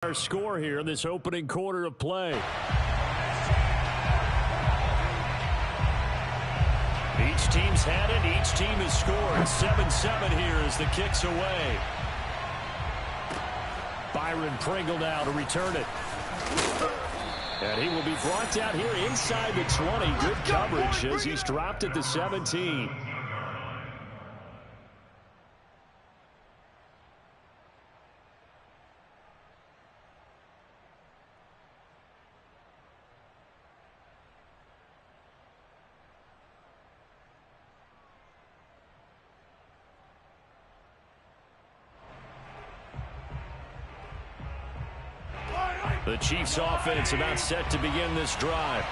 Our score here in this opening quarter of play. Each team's had it. Each team has scored. 7-7 here as the kick's away. Byron Pringle now to return it. And he will be brought down here inside the 20. Good coverage as he's dropped at the 17. The Chiefs offense about set to begin this drive.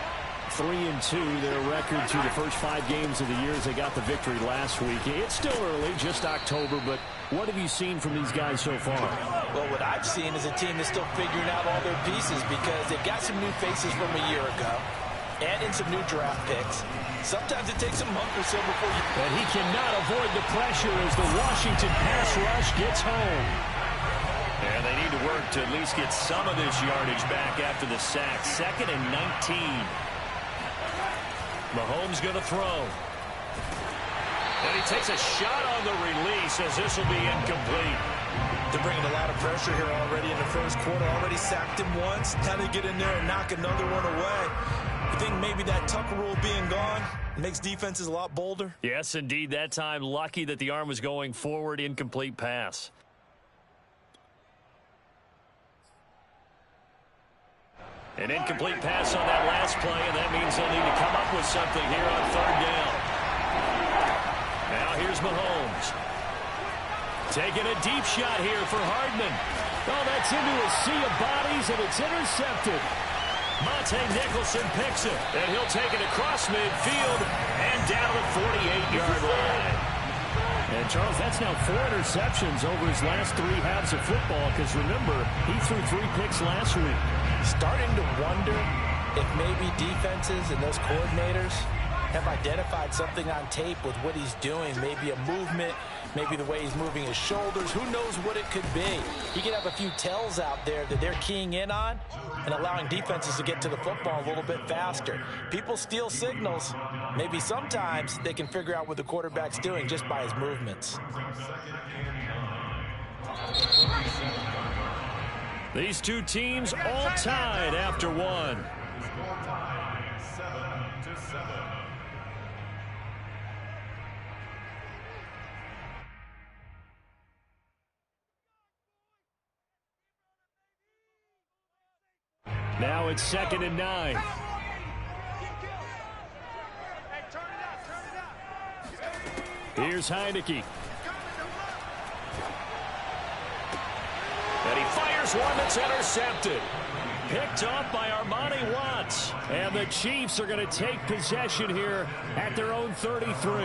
3-2 their record through the first 5 games of the year as they got the victory last week. It's still early, just October, but what have you seen from these guys so far? Well, what I've seen is a team that's still figuring out all their pieces because they've got some new faces from a year ago. Add in some new draft picks. Sometimes it takes a month or so before you... And he cannot avoid the pressure as the Washington pass rush gets home. And they need to work to at least get some of this yardage back after the sack. 2nd and 19. Mahomes going to throw. And he takes a shot on the release as this will be incomplete. They're bringing a lot of pressure here already in the first quarter. Already sacked him once. Time to get in there and knock another one away. You think maybe that Tucker rule being gone makes defenses a lot bolder? Yes, indeed. That time, lucky that the arm was going forward. Incomplete pass. An incomplete pass on that last play, and that means they'll need to come up with something here on 3rd down. Now here's Mahomes. Taking a deep shot here for Hardman. Oh, that's into a sea of bodies, and it's intercepted. Monte Nicholson picks it, and he'll take it across midfield and down the 48-yard line. And, Charles, that's now 4 interceptions over his last 3 halves of football because, remember, he threw 3 picks last week. Starting to wonder if maybe defenses and those coordinators have identified something on tape with what he's doing. Maybe a movement, maybe the way he's moving his shoulders. Who knows what it could be? He could have a few tells out there that they're keying in on and allowing defenses to get to the football a little bit faster. People steal signals. Maybe sometimes they can figure out what the quarterback's doing just by his movements. These two teams all tied after 1. Now it's 2nd and 9. Here's Heineke. And he fires one that's intercepted. Picked off by Armani Watts. And the Chiefs are going to take possession here at their own 33.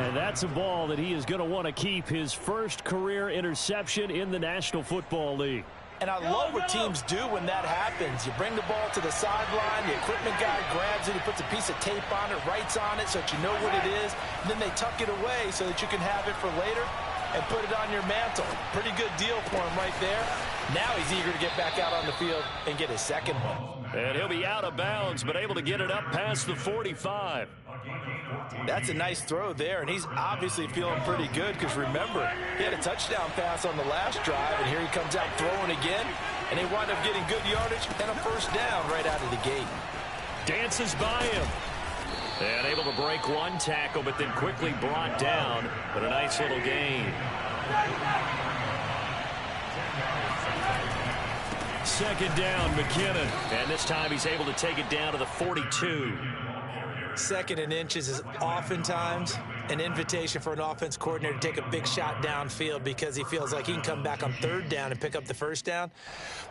And that's a ball that he is going to want to keep, his first career interception in the National Football League. And I love what teams do when that happens. You bring the ball to the sideline, the equipment guy grabs it, he puts a piece of tape on it, writes on it so that you know what it is, and then they tuck it away so that you can have it for later and put it on your mantle. Pretty good deal for him right there. Now he's eager to get back out on the field and get his second one. And he'll be out of bounds, but able to get it up past the 45. That's a nice throw there, and he's obviously feeling pretty good because, remember, he had a touchdown pass on the last drive, and here he comes out throwing again, and they wind up getting good yardage and a first down right out of the gate. Dances by him. And able to break one tackle, but then quickly brought down. But a nice little gain. 2nd down, McKinnon. And this time he's able to take it down to the 42. 2nd and inches is oftentimes an invitation for an offense coordinator to take a big shot downfield because he feels like he can come back on 3rd down and pick up the first down.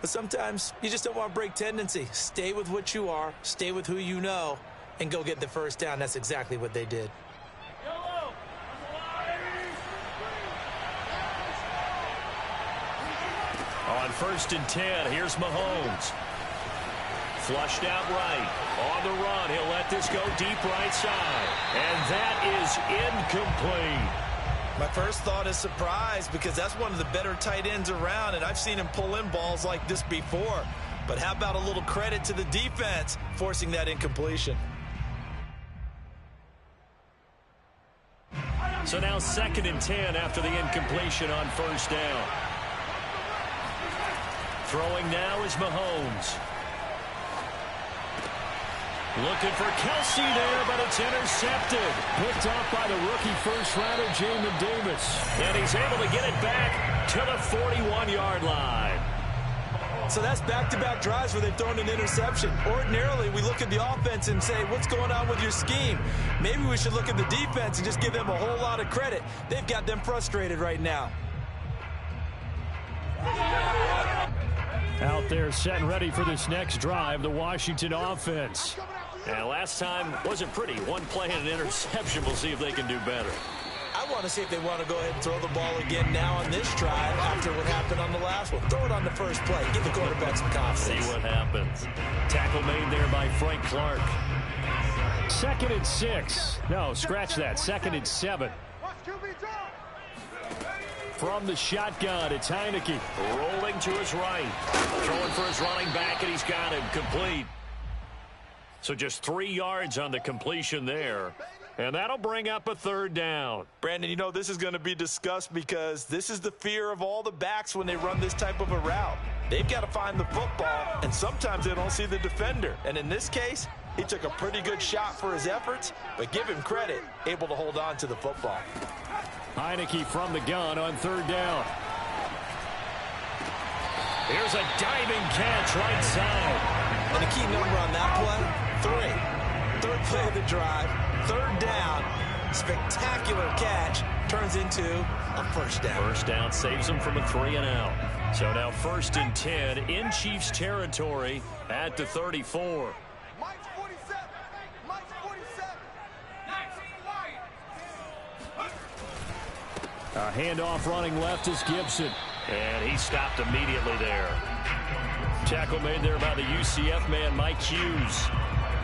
But sometimes you just don't want to break tendency. Stay with what you are, stay with who you know, and go get the first down. That's exactly what they did. On 1st and 10, here's Mahomes. Flushed out right. On the run, he'll let this go deep right side. And that is incomplete. My first thought is surprise, because that's one of the better tight ends around, and I've seen him pull in balls like this before. But how about a little credit to the defense forcing that incompletion? So now 2nd and 10 after the incompletion on first down. Throwing now is Mahomes. Looking for Kelsey there, but it's intercepted. Picked off by the rookie first-rounder, Jamin Davis. And he's able to get it back to the 41-yard line. So that's back-to-back drives where they've thrown an interception. Ordinarily, we look at the offense and say, what's going on with your scheme? Maybe we should look at the defense and just give them a whole lot of credit. They've got them frustrated right now. Out there set and ready for this next drive, the Washington offense. And last time wasn't pretty. One play and an interception. We'll see if they can do better. I want to see if they want to go ahead and throw the ball again now on this drive after what happened on the last one. Throw it on the first play. Give the quarterback some confidence. See what happens. Tackle made there by Frank Clark. 2nd and 6. No, scratch that. 2nd and 7. From the shotgun, it's Heineke. Rolling to his right. Throwing for his running back, and he's got him complete. So just 3 yards on the completion there. And that'll bring up a 3rd down. Brandon, you know, this is going to be discussed because this is the fear of all the backs when they run this type of a route. They've got to find the football, and sometimes they don't see the defender. And in this case, he took a pretty good shot for his efforts, but give him credit, able to hold on to the football. Heineke from the gun on 3rd down. Here's a diving catch right side. And the key number on that play, 3. 3rd play of the drive, 3rd down, spectacular catch, turns into a 1st down. 1st down saves them from a 3-and-out. So now 1st and 10 in Chiefs territory at the 34. A handoff running left is Gibson. And he stopped immediately there. Tackle made there by the UCF man, Mike Hughes.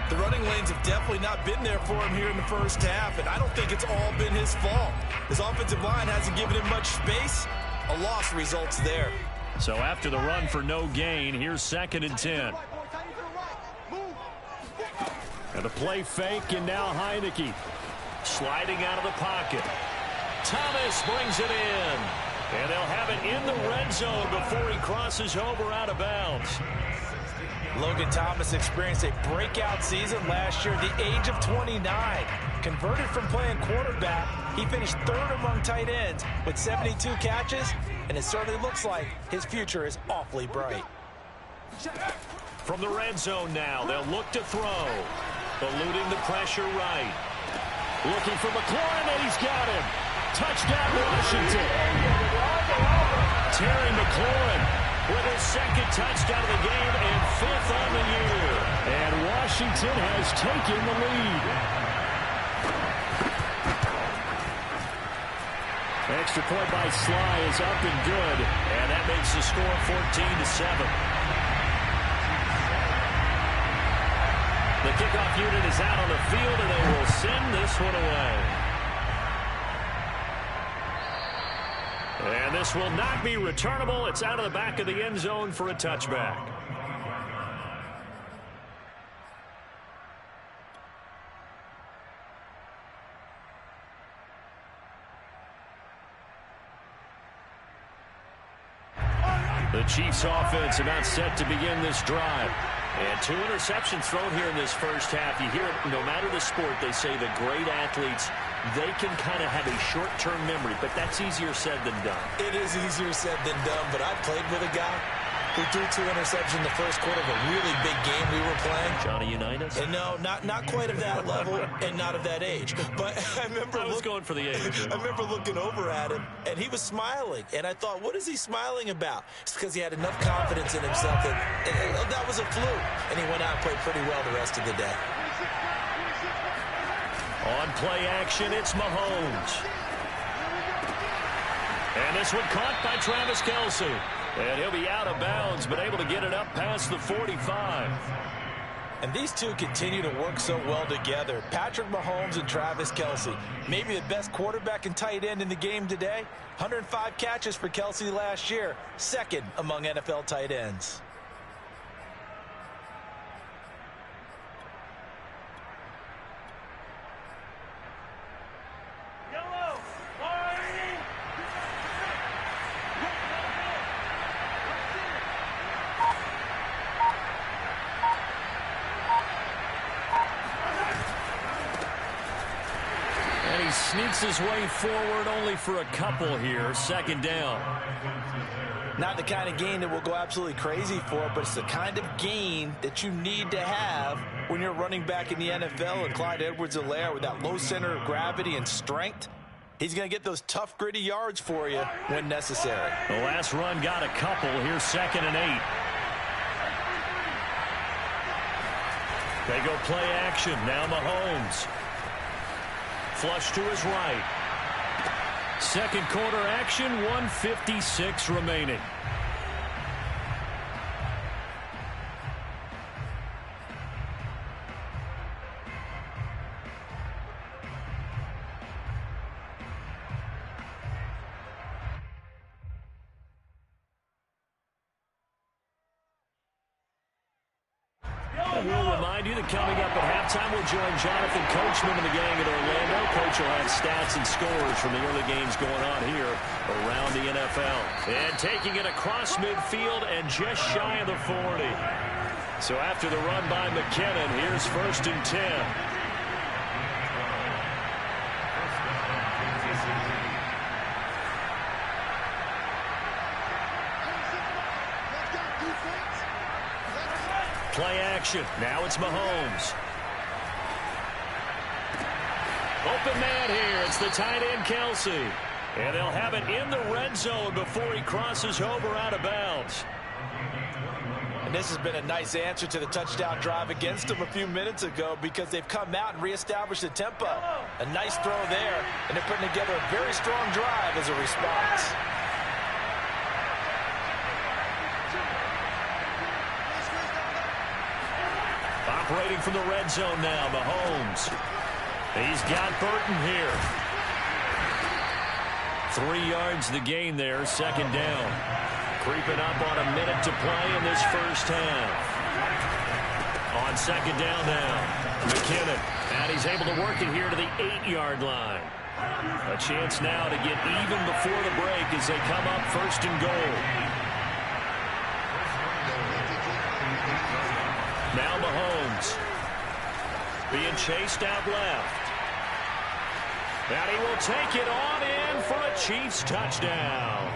The running lanes have definitely not been there for him here in the first half, and I don't think it's all been his fault. His offensive line hasn't given him much space. A loss results there. So after the run for no gain, here's 2nd and 10. And a play fake, and now Heineke sliding out of the pocket. Thomas brings it in. And they'll have it in the red zone before he crosses over out of bounds. Logan Thomas experienced a breakout season last year at the age of 29. Converted from playing quarterback, he finished 3rd among tight ends with 72 catches, and it certainly looks like his future is awfully bright. From the red zone now, they'll look to throw. Eluding the pressure right. Looking for McLaurin, and he's got him. Touchdown, Washington. Terry McLaurin with his 2nd touchdown of the game and 5th on the year. And Washington has taken the lead. Extra point by Sly is up and good. And that makes the score 14-7. The kickoff unit is out on the field, and they will send this one away. And this will not be returnable. It's out of the back of the end zone for a touchback. The Chiefs offense about set to begin this drive. And 2 interceptions thrown here in this first half. You hear it, no matter the sport, they say the great athletes, they can kind of have a short-term memory, but that's easier said than done. It is easier said than done, but I played with a guy who threw 2 interceptions in the first quarter of a really big game we were playing. Johnny Unitas? And no, not quite of that level and not of that age. But I remember I was going for the age. I remember looking over at him, and he was smiling. And I thought, what is he smiling about? It's because he had enough confidence in himself that was a fluke. And he went out and played pretty well the rest of the day. On play action, it's Mahomes. And this one caught by Travis Kelce. And he'll be out of bounds, but able to get it up past the 45. And these two continue to work so well together. Patrick Mahomes and Travis Kelce. Maybe the best quarterback and tight end in the game today. 105 catches for Kelce last year. Second among NFL tight ends. Sneaks his way forward only for a couple here. Second down. Not the kind of gain that we'll go absolutely crazy for, but it's the kind of gain that you need to have when you're running back in the NFL. And Clyde Edwards-Helaire, with that low center of gravity and strength, he's going to get those tough, gritty yards for you when necessary. The last run got a couple. Here's 2nd and 8. They go play action. Now Mahomes. Flush to his right. Second quarter action, 1:56 remaining. We'll remind you that coming up at halftime, we'll join Jonathan Coachman and the gang in Orlando. Coach will have stats and scores from the early games going on here around the NFL. And taking it across midfield and just shy of the 40. So after the run by McKinnon, here's 1st and 10. Play action. Now it's Mahomes. Open man here. It's the tight end, Kelce. And they'll have it in the red zone before he crosses over out of bounds. And this has been a nice answer to the touchdown drive against them a few minutes ago, because they've come out and reestablished the tempo. A nice throw there, and they're putting together a very strong drive as a response. Operating from the red zone now, Mahomes. He's got Burton here. 3 yards the gain there, 2nd down. Creeping up on a minute to play in this first half. On 2nd down now, McKinnon. And he's able to work it here to the 8-yard line. A chance now to get even before the break as they come up 1st and goal. Now Mahomes being chased out left. And he will take it on in for a Chiefs touchdown.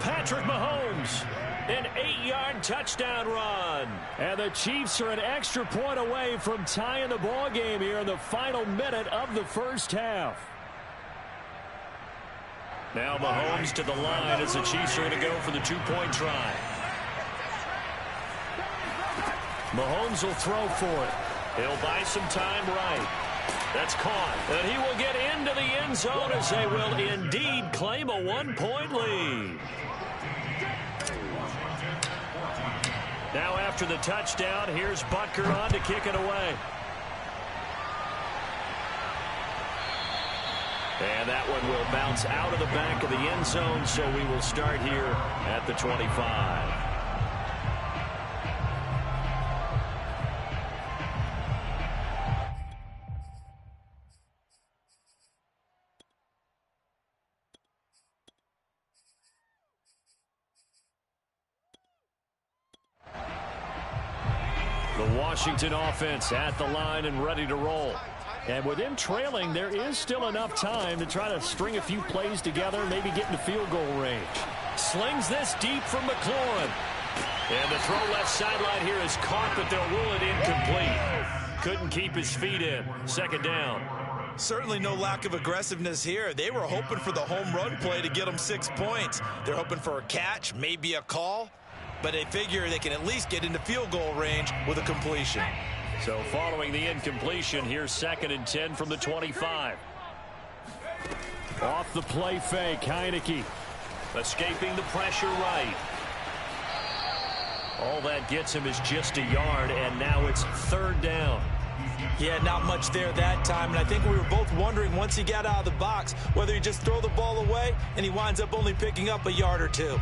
Patrick Mahomes, an 8-yard touchdown run. And the Chiefs are an extra point away from tying the ball game here in the final minute of the first half. Now Mahomes to the line as the Chiefs are going to go for the 2-point try. Mahomes will throw for it. He'll buy some time right. That's caught. And he will get into the end zone as they will indeed claim a 1-point lead. Now after the touchdown, here's Butker on to kick it away. And that one will bounce out of the back of the end zone, so we will start here at the 25. The Washington offense at the line and ready to roll. And with them trailing, there is still enough time to try to string a few plays together, maybe get into field goal range. Slings this deep from McLaurin. And the throw left sideline here is caught, but they'll rule it incomplete. Couldn't keep his feet in. 2nd down. Certainly no lack of aggressiveness here. They were hoping for the home run play to get them 6 points. They're hoping for a catch, maybe a call, but they figure they can at least get into field goal range with a completion. So following the incompletion, here's 2nd and 10 from the 25. Off the play fake, Heineke. Escaping the pressure right. All that gets him is just a yard, and now it's third down. Yeah, not much there that time, and I think we were both wondering once he got out of the box whether he just throw the ball away and he winds up only picking up a yard or two.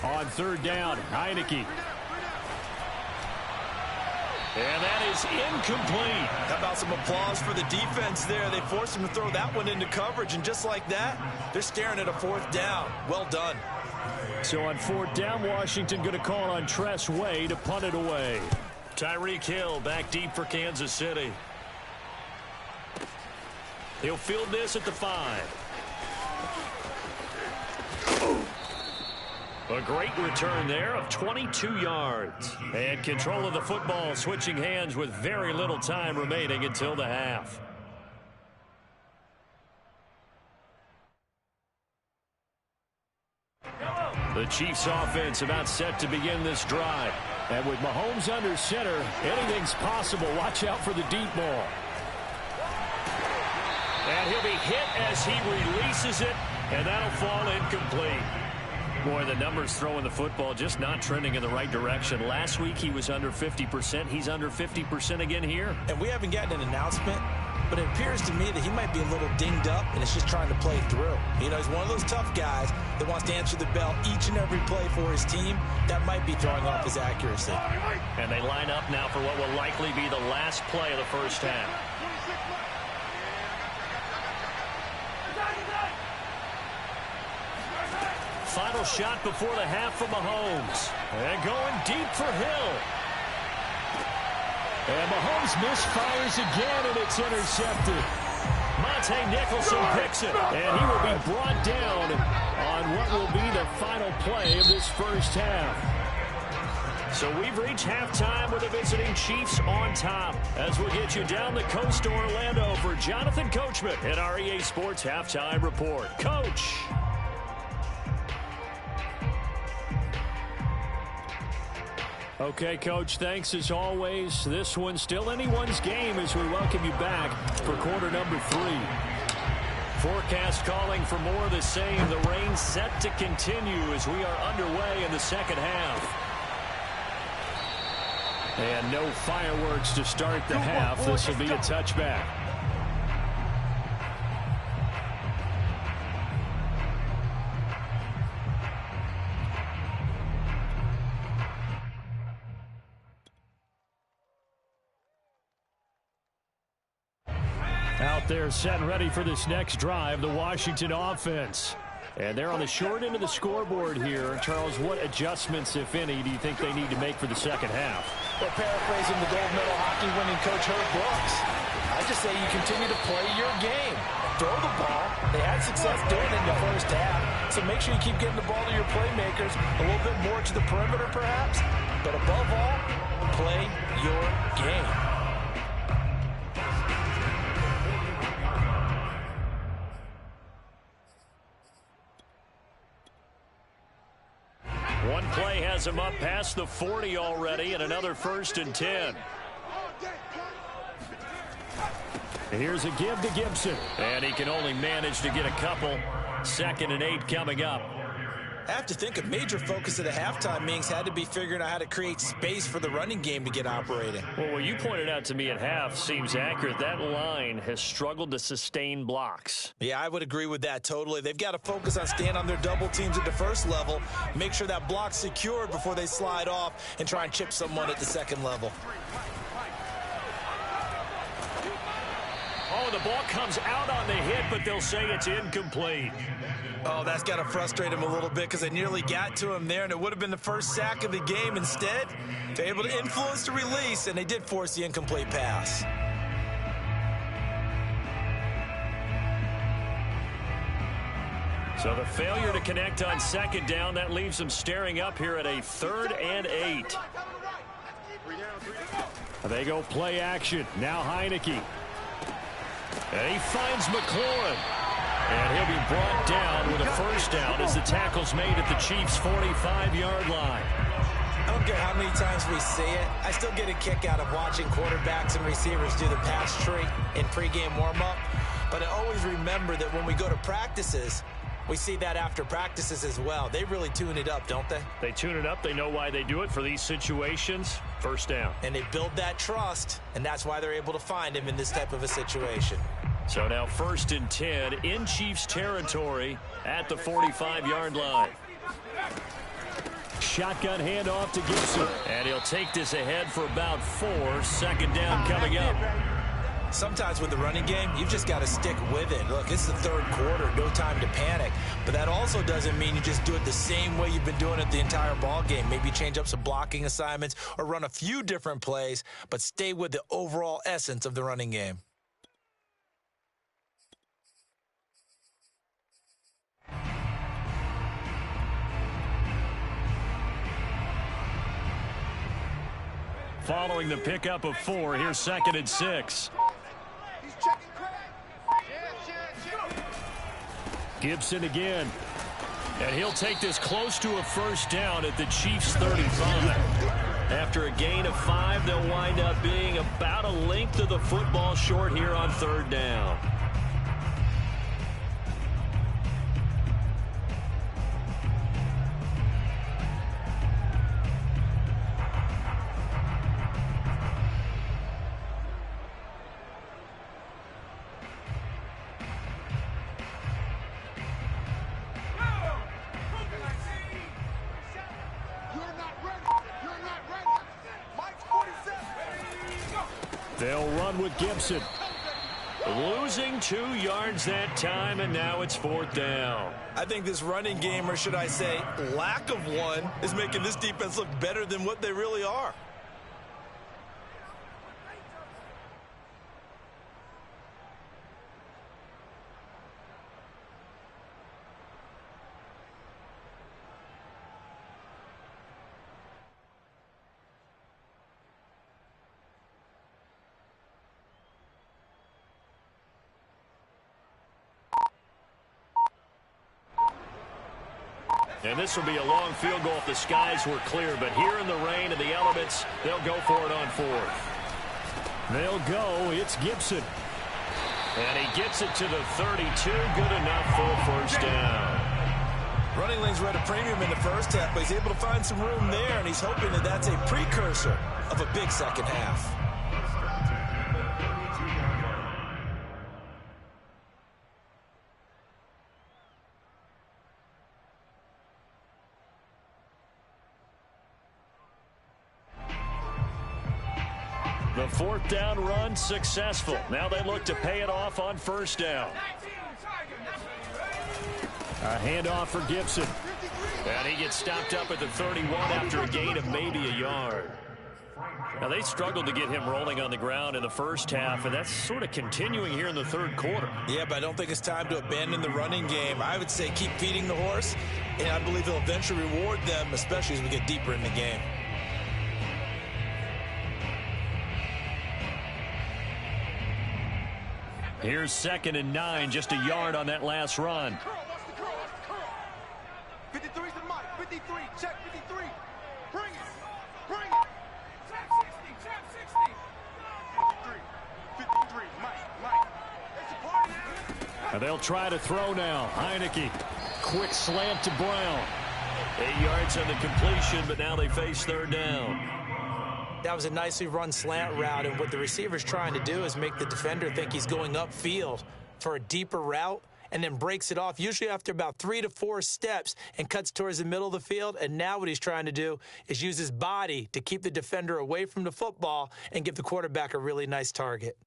On third down, Heineke. And that is incomplete. How about some applause for the defense there? They forced him to throw that one into coverage, and just like that, they're staring at a fourth down. Well done. So on fourth down, Washington going to call on Tress Way to punt it away. Tyreek Hill back deep for Kansas City. He'll field this at the 5. A great return there of 22 yards. And control of the football switching hands with very little time remaining until the half. The Chiefs offense about set to begin this drive. And with Mahomes under center, anything's possible. Watch out for the deep ball. And he'll be hit as he releases it, and that'll fall incomplete. Boy, the numbers throwing the football just not trending in the right direction. Last week he was under 50%. He's under 50% again here. And we haven't gotten an announcement, but it appears to me that he might be a little dinged up and is just trying to play through. You know, he's one of those tough guys that wants to answer the bell each and every play for his team. That might be throwing off his accuracy. And they line up now for what will likely be the last play of the first half. Final shot before the half for Mahomes. And going deep for Hill. And Mahomes misfires again, and it's intercepted. Monte Nicholson picks it, and he will be brought down on what will be the final play of this first half. So we've reached halftime with the visiting Chiefs on top. As we'll get you down the coast to Orlando for Jonathan Coachman at our EA Sports Halftime Report. Coach. Okay, Coach, thanks as always. This one's still anyone's game as we welcome you back for quarter number 3. Forecast calling for more of the same. The rain set to continue as we are underway in the second half. And no fireworks to start the half. This will be a touchback. Out there set and ready for this next drive, the Washington offense. And they're on the short end of the scoreboard here. Charles, what adjustments, if any, do you think they need to make for the second half? Well, paraphrasing the gold medal hockey winning coach Herb Brooks, I just say you continue to play your game. Throw the ball. They had success doing it in the first half. So make sure you keep getting the ball to your playmakers, a little bit more to the perimeter perhaps. But above all, play your game. One play has him up past the 40 already, and another 1st and 10. Here's a give to Gibson. And he can only manage to get a couple. 2nd and 8 coming up. I have to think a major focus of the halftime meetings had to be figuring out how to create space for the running game to get operating. Well, what you pointed out to me at half seems accurate. That line has struggled to sustain blocks. Yeah, I would agree with that totally. They've got to focus on staying on their double teams at the first level, make sure that block's secured before they slide off and try and chip someone at the second level. Oh, the ball comes out on the hit, but they'll say it's incomplete. Oh, that's got to frustrate him a little bit because they nearly got to him there, and it would have been the first sack of the game. Instead, they're able to influence the release, and they did force the incomplete pass. So the failure to connect on 2nd down, that leaves them staring up here at a 3rd and 8. They go play action. Now Heineke. And he finds McLaurin. And he'll be brought down with a first down as the tackle's made at the Chiefs' 45-yard line. I don't care how many times we see it. I still get a kick out of watching quarterbacks and receivers do the pass tree in pregame warm-up. But I always remember that when we go to practices, we see that after practices as well. They really tune it up, don't they? They tune it up. They know why they do it for these situations. First down. And they build that trust, and that's why they're able to find him in this type of a situation. So now 1st and 10 in Chiefs territory at the 45-yard line. Shotgun handoff to Gibson. And he'll take this ahead for about 4. 2nd down coming up. Sometimes with the running game, you've just got to stick with it. Look, it's the 3rd quarter, no time to panic. But that also doesn't mean you just do it the same way you've been doing it the entire ball game. Maybe change up some blocking assignments or run a few different plays, but stay with the overall essence of the running game. Following the pickup of 4, here's 2nd and 6. Gibson again. And he'll take this close to a first down at the Chiefs' 35. After a gain of 5, they'll wind up being about a length of the football short here on 3rd down. They'll run with Gibson. Losing 2 yards that time, and now it's 4th down. I think this running game, or should I say lack of one, is making this defense look better than what they really are. And this will be a long field goal if the skies were clear. But here in the rain and the elements, they'll go for it on 4th. They'll go. It's Gibson. And he gets it to the 32. Good enough for a first down. Running lanes were at a premium in the first half, but he's able to find some room there, and he's hoping that that's a precursor of a big second half. The 4th down run successful. Now they look to pay it off on 1st down. A handoff for Gibson. And he gets stopped up at the 31 after a gain of maybe a yard. Now they struggled to get him rolling on the ground in the first half, and that's sort of continuing here in the 3rd quarter. Yeah, but I don't think it's time to abandon the running game. I would say keep feeding the horse, and I believe he'll eventually reward them, especially as we get deeper in the game. Here's 2nd and 9, just a yard on that last run. 53's the mic. 53. Check 53. Bring it. Bring it. Check 60. Check 60. 53. 53. Mike. It's a party now. And they'll try to throw now. Heineke. Quick slant to Brown. 8 yards on the completion, but now they face 3rd down. That was a nicely run slant route, and what the receiver's trying to do is make the defender think he's going upfield for a deeper route, and then breaks it off, usually after about 3 to 4 steps, and cuts towards the middle of the field. And now what he's trying to do is use his body to keep the defender away from the football and give the quarterback a really nice target.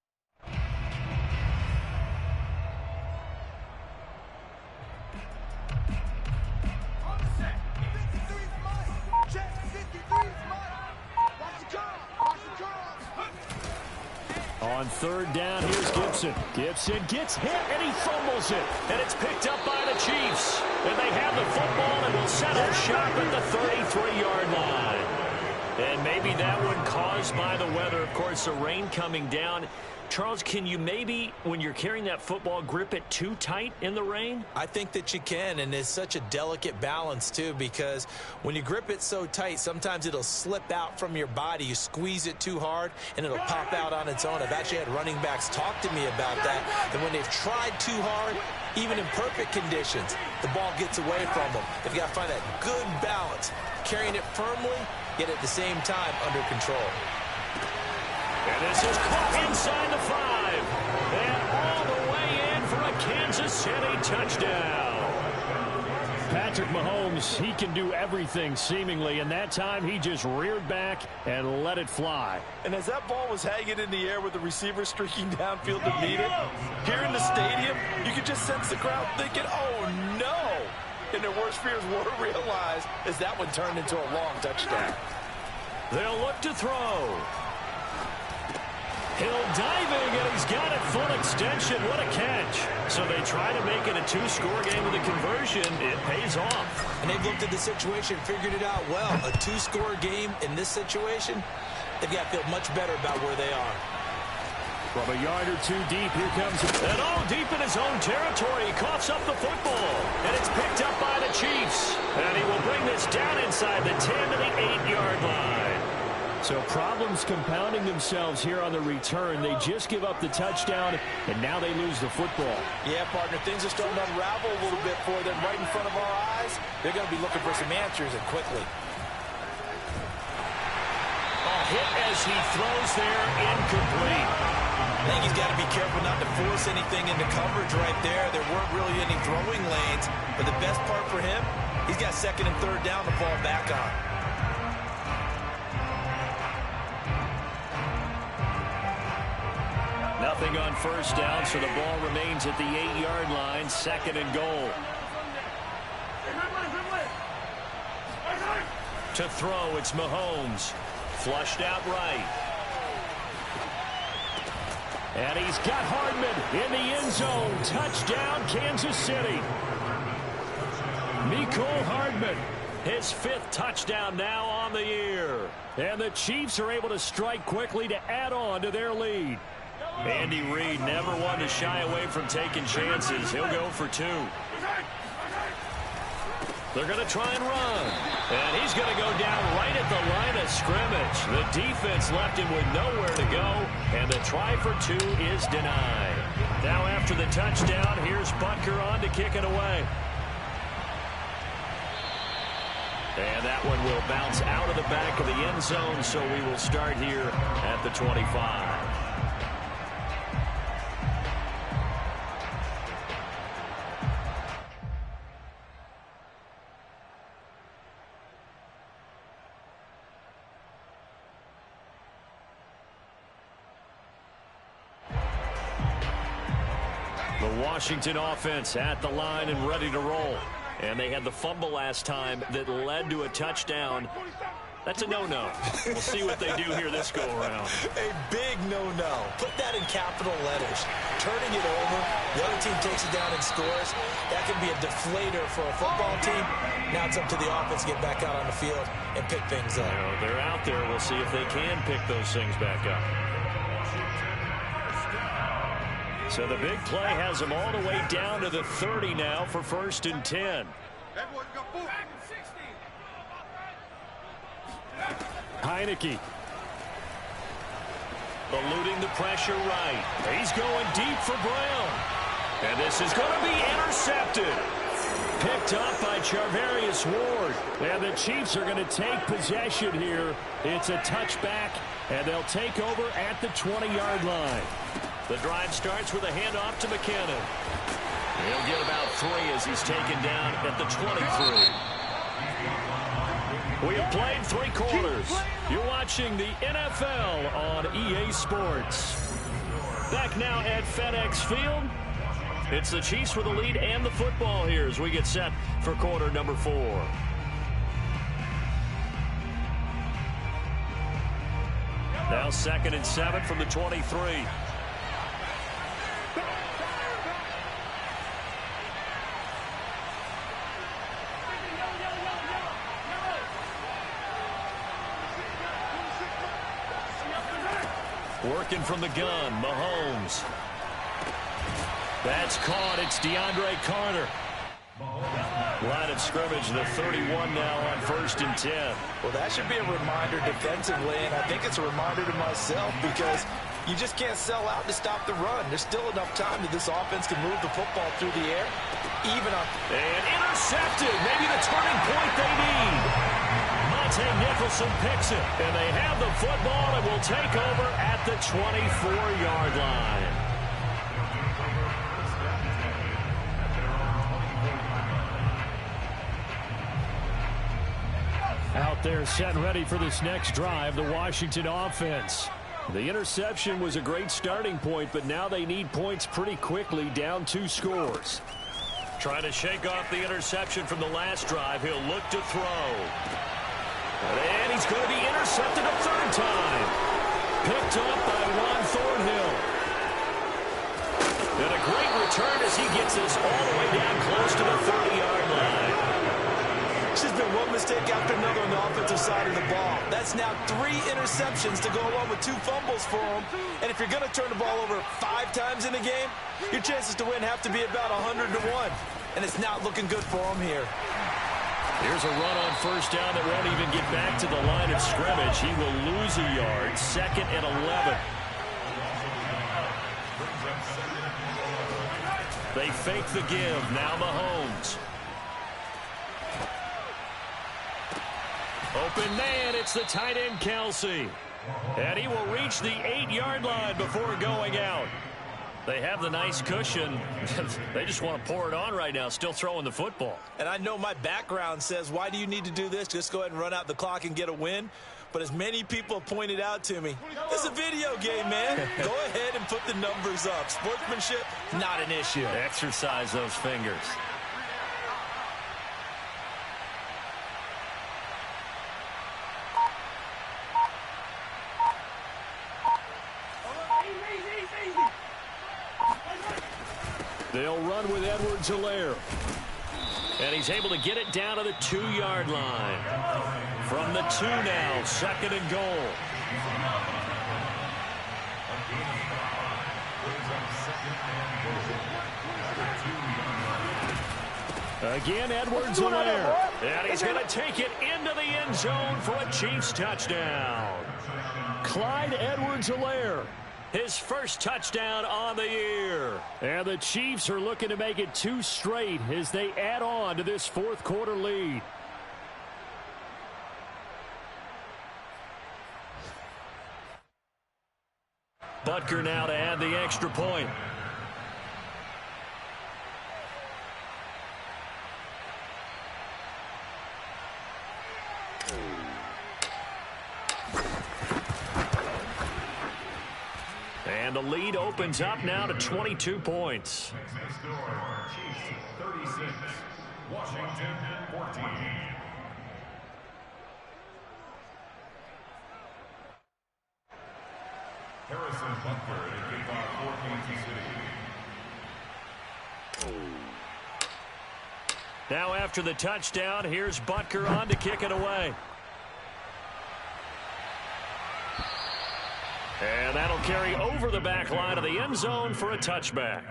On 3rd down, here's Gibson. Gibson gets hit, and he fumbles it. And it's picked up by the Chiefs. And they have the football and will settle shop at the 33-yard line. And maybe that one caused by the weather. Of course, the rain coming down. Charles, can you maybe, when you're carrying that football, grip it too tight in the rain? I think that you can, and it's such a delicate balance, too, because when you grip it so tight, sometimes it'll slip out from your body. You squeeze it too hard, and it'll pop out on its own. I've actually had running backs talk to me about that when they've tried too hard, even in perfect conditions, the ball gets away from them. They've got to find that good balance, carrying it firmly, yet at the same time under control. And this is caught inside the 5. And all the way in for a Kansas City touchdown. Patrick Mahomes, he can do everything seemingly, and that time he just reared back and let it fly. And as that ball was hanging in the air with the receiver streaking downfield to meet it, here in the stadium, you could just sense the crowd thinking, oh no! And their worst fears were realized as that one turned into a long touchdown. They'll look to throw. Hill diving, and he's got it full extension. What a catch. So they try to make it a 2-score game with a conversion. It pays off. And they've looked at the situation, figured it out well. A 2-score game in this situation, they've got to feel much better about where they are. From a yard or two deep, here comes, and all deep in his own territory. He coughs up the football, and it's picked up by the Chiefs. And he will bring this down inside the 10 to the 8-yard line. So problems compounding themselves here on the return. They just give up the touchdown, and now they lose the football. Yeah, partner, things are starting to unravel a little bit for them right in front of our eyes. They're going to be looking for some answers, and quickly. A hit as he throws there, incomplete. I think he's got to be careful not to force anything into coverage right there. There weren't really any throwing lanes, but the best part for him, he's got 2nd and 3rd down to fall back on. Nothing on 1st down, so the ball remains at the 8-yard line, 2nd and goal. To throw, it's Mahomes. Flushed out right. And he's got Hardman in the end zone. Touchdown, Kansas City. Mecole Hardman, his 5th touchdown now on the year. And the Chiefs are able to strike quickly to add on to their lead. Andy Reid never one to shy away from taking chances. He'll go for 2. They're going to try and run. And he's going to go down right at the line of scrimmage. The defense left him with nowhere to go. And the try for 2 is denied. Now after the touchdown, here's Butker on to kick it away. And that one will bounce out of the back of the end zone, so we will start here at the 25. The Washington offense at the line and ready to roll. And they had the fumble last time that led to a touchdown. That's a no-no. We'll see what they do here this go-around. A big no-no. Put that in capital letters. Turning it over, the other team takes it down and scores. That can be a deflator for a football team. Now it's up to the offense to get back out on the field and pick things up. They're out there. We'll see if they can pick those things back up. So the big play has them all the way down to the 30 now for 1st and 10. Heineke. Eluding the pressure right. He's going deep for Brown. And this is going to be intercepted. Picked up by Charvarius Ward. And the Chiefs are going to take possession here. It's a touchback, and they'll take over at the 20-yard line. The drive starts with a handoff to McKinnon. He'll get about 3 as he's taken down at the 23. We have played 3 quarters. You're watching the NFL on EA Sports. Back now at FedEx Field. It's the Chiefs with the lead and the football here as we get set for quarter number 4. Now 2nd and 7 from the 23. working from the gun. Mahomes. That's caught. It's DeAndre Carter. Line of scrimmage, the 31 now on 1st and 10. Well, that should be a reminder defensively, and I think it's a reminder to myself because you just can't sell out to stop the run. There's still enough time that this offense can move the football through the air, even on... And intercepted. Maybe the turning point they need. Monte Nicholson picks it, and they have the football and will take over at the 24-yard line. Out there set and ready for this next drive, the Washington offense. The interception was a great starting point, but now they need points pretty quickly, down 2 scores. Trying to shake off the interception from the last drive. He'll look to throw. And he's going to be intercepted a 3rd time. Picked up by Juan Thornhill. And a great return as he gets this all the way down close to the 30-yard line. It's just been one mistake after another on the offensive side of the ball. That's now 3 interceptions to go along with 2 fumbles for him. And if you're going to turn the ball over 5 times in a game, your chances to win have to be about 100 to 1. And it's not looking good for him here. Here's a run on 1st down that won't even get back to the line of scrimmage. He will lose a yard. 2nd and 11. They fake the give. Now Mahomes. Open man, it's the tight end Kelsey. And he will reach the 8-yard line before going out. They have the nice cushion. They just want to pour it on right now, still throwing the football. And I know my background says, why do you need to do this? Just go ahead and run out the clock and get a win. But as many people have pointed out to me, it's a video game, man. Go ahead and put the numbers up. Sportsmanship, not an issue. Exercise those fingers. They'll run with Edwards-Helaire. And he's able to get it down to the 2-yard line. From the 2 now, 2nd and goal. Again, Edwards-Helaire. And he's going to take it into the end zone for a Chiefs touchdown. Clyde Edwards-Helaire. His first touchdown on the year. And the Chiefs are looking to make it 2 straight as they add on to this 4th quarter lead. Butker now to add the extra point. And the lead opens up now to 22 points. Next score, Chiefs 36, Washington 14. Harrison Butker to kick off for Kansas City. Now after the touchdown, here's Butker on to kick it away. And that'll carry over the back line of the end zone for a touchback.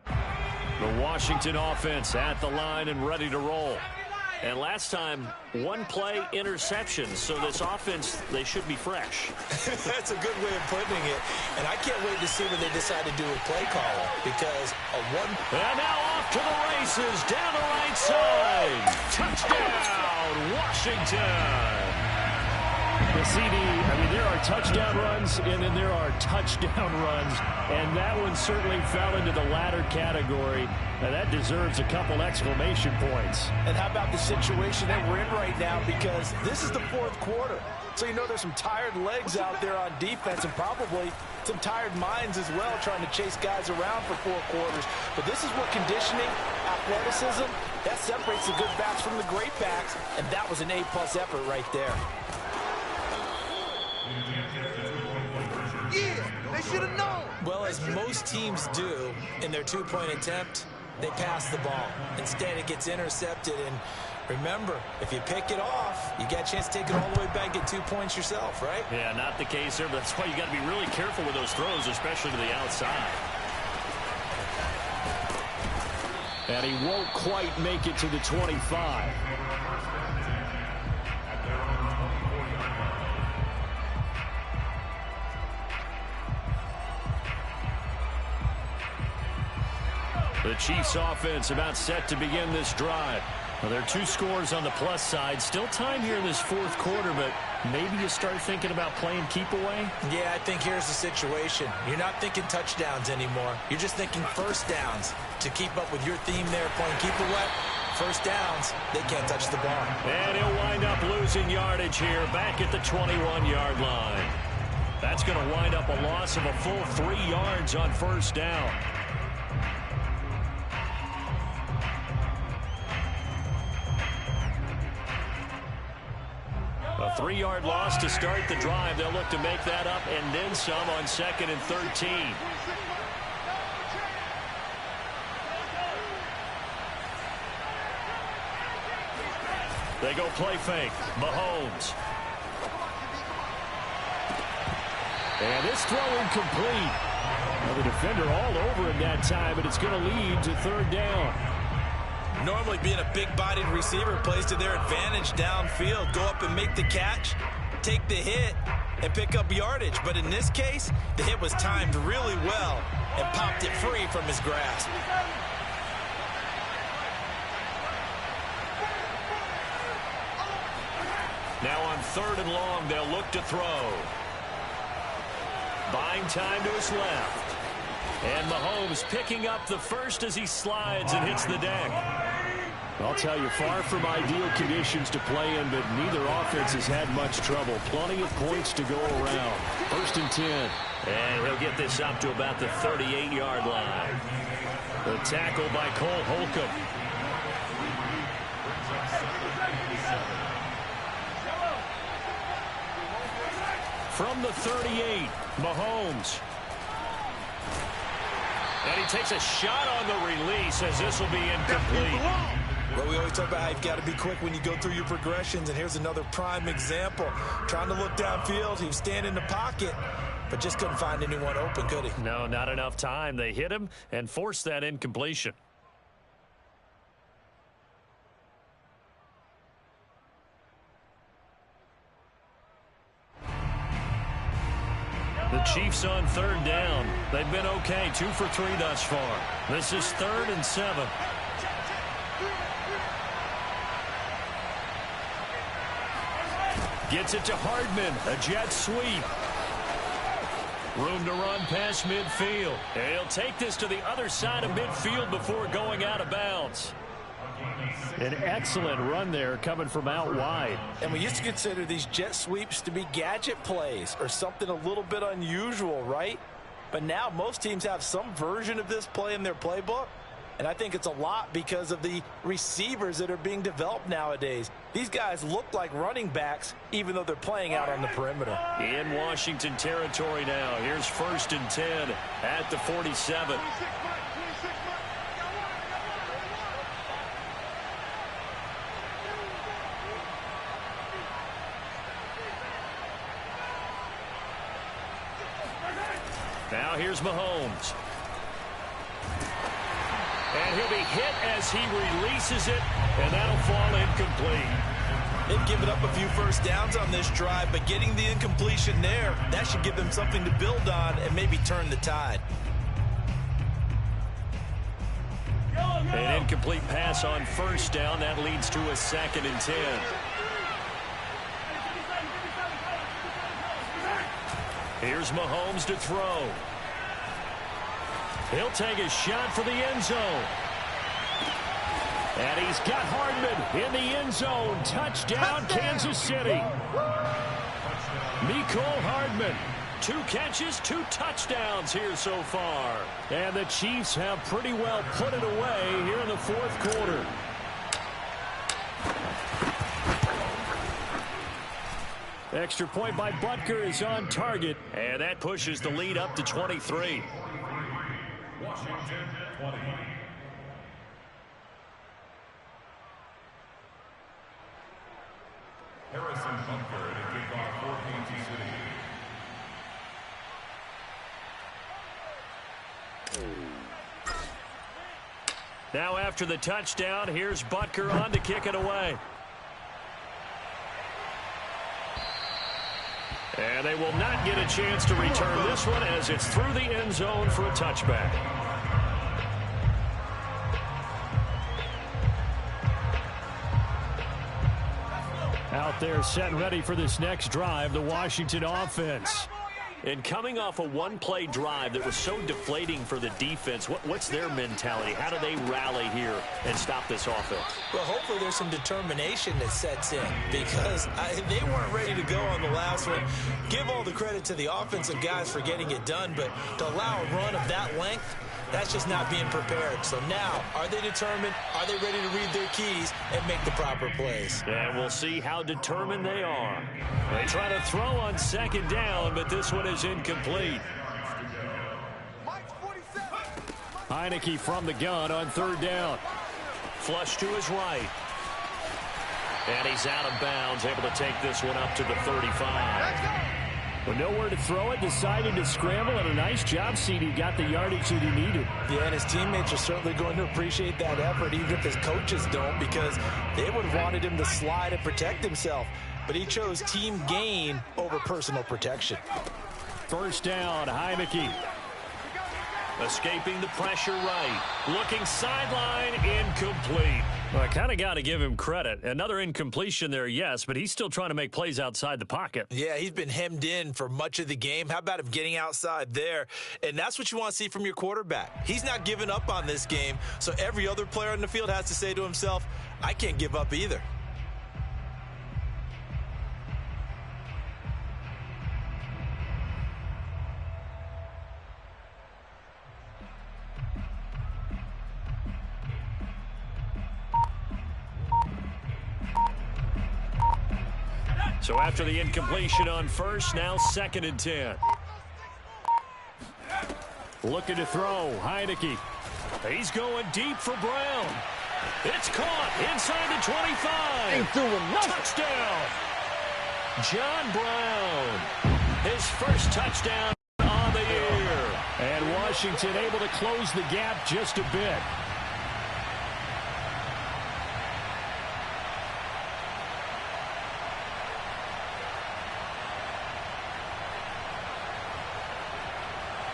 The Washington offense at the line and ready to roll. And last time, 1 play interception. So this offense, they should be fresh. That's a good way of putting it. And I can't wait to see what they decide to do with play calling. Because a one... And now off to the races, down the right side. Touchdown, Washington. The CD, I mean, there are touchdown runs, and then there are touchdown runs, and that one certainly fell into the latter category. Now, that deserves a couple exclamation points. And how about the situation that we're in right now, because this is the 4th quarter. So you know there's some tired legs out there on defense and probably some tired minds as well trying to chase guys around for 4 quarters. But this is what conditioning, athleticism, that separates the good backs from the great backs, and that was an A-plus effort right there. Yeah, they should have known. Well, as most teams do in their 2-point attempt, they pass the ball. Instead, it gets intercepted, and Remember, if you pick it off, you get a chance to take it all the way back, get 2 points yourself, right? Yeah, not the case there, but that's why you got to be really careful with those throws, especially to the outside. And he won't quite make it to the 25. The Chiefs offense about set to begin this drive. Well, there are 2 scores on the plus side. Still time here in this fourth quarter, but maybe you start thinking about playing keep away? Yeah, I think here's the situation. You're not thinking touchdowns anymore. You're just thinking first downs. To keep up with your theme there, playing keep away, first downs, they can't touch the ball. And he'll wind up losing yardage here back at the 21-yard line. That's going to wind up a loss of a full 3 yards on first down. A 3-yard loss to start the drive. They'll look to make that up and then some on 2nd and 13. They go play fake. Mahomes. And this throw incomplete. Well, the defender all over him that time, but it's going to lead to 3rd down. Normally being a big-bodied receiver plays to their advantage downfield. Go up and make the catch, take the hit, and pick up yardage. But in this case, the hit was timed really well and popped it free from his grasp. Now on 3rd and long, they'll look to throw. Buying time to his left. And Mahomes picking up the first as he slides and hits the deck. I'll tell you, far from ideal conditions to play in, but neither offense has had much trouble. Plenty of points to go around. 1st and 10. And he'll get this up to about the 38-yard line. The tackle by Cole Holcomb. From the 38, Mahomes. And he takes a shot on the release as this will be incomplete. Well, we always talk about how you've got to be quick when you go through your progressions, and here's another prime example. Trying to look downfield, he was standing in the pocket, but just couldn't find anyone open, could he? No, not enough time. They hit him and forced that incompletion. The Chiefs on 3rd down. They've been okay, 2 for 3 thus far. This is 3rd and 7. Gets it to Hardman, a jet sweep. Room to run past midfield. And he'll take this to the other side of midfield before going out of bounds. An excellent run there coming from out wide. And we used to consider these jet sweeps to be gadget plays or something a little bit unusual, right? But now most teams have some version of this play in their playbook. And I think it's a lot because of the receivers that are being developed nowadays. These guys look like running backs even though they're playing out on the perimeter. In Washington territory now. Here's 1st and 10 at the 47. Now here's Mahomes. And he'll be hit as he releases it, and that'll fall incomplete. They've given up a few first downs on this drive, but getting the incompletion there, that should give them something to build on and maybe turn the tide. An incomplete pass on 1st down. That leads to a 2nd and 10. Here's Mahomes to throw. He'll take a shot for the end zone. And he's got Hardman in the end zone. Touchdown, Kansas City. Mecole Hardman. 2 catches, 2 touchdowns here so far. And the Chiefs have pretty well put it away here in the 4th quarter. Extra point by Butker is on target. And that pushes the lead up to 23. Washington 20. Harrison Bunker to kick off for Kansas City. Now after the touchdown, here's Butker on to kick it away. And they will not get a chance to return this one as it's through the end zone for a touchback. Out there set and ready for this next drive, the Washington offense. And coming off a one-play drive that was so deflating for the defense, what's their mentality? How do they rally here and stop this offense? Well, hopefully there's some determination that sets in because they weren't ready to go on the last one. Give all the credit to the offensive guys for getting it done, but to allow a run of that length, that's just not being prepared. So now, are they determined? Are they ready to read their keys and make the proper plays? And we'll see how determined they are. They try to throw on second down, but this one is incomplete. Heineke from the gun on third down. Flush to his right. And he's out of bounds, able to take this one up to the 35. With nowhere to throw it, decided to scramble, and a nice job, CD got the yardage that he needed. Yeah, and his teammates are certainly going to appreciate that effort, even if his coaches don't, because they would have wanted him to slide and protect himself. But he chose team gain over personal protection. First down, Heineke. Escaping the pressure right. Looking sideline, incomplete. Well, I kind of got to give him credit. Another incompletion there, yes, but he's still trying to make plays outside the pocket. Yeah, he's been hemmed in for much of the game. How about him getting outside there? And that's what you want to see from your quarterback. He's not giving up on this game, so every other player on the field has to say to himself, I can't give up either. So after the incompletion on first, now 2nd and 10. Looking to throw, Heineke. He's going deep for Brown. It's caught inside the 25. Ain't doing nothing. Touchdown. John Brown. His first touchdown on the year. And Washington able to close the gap just a bit.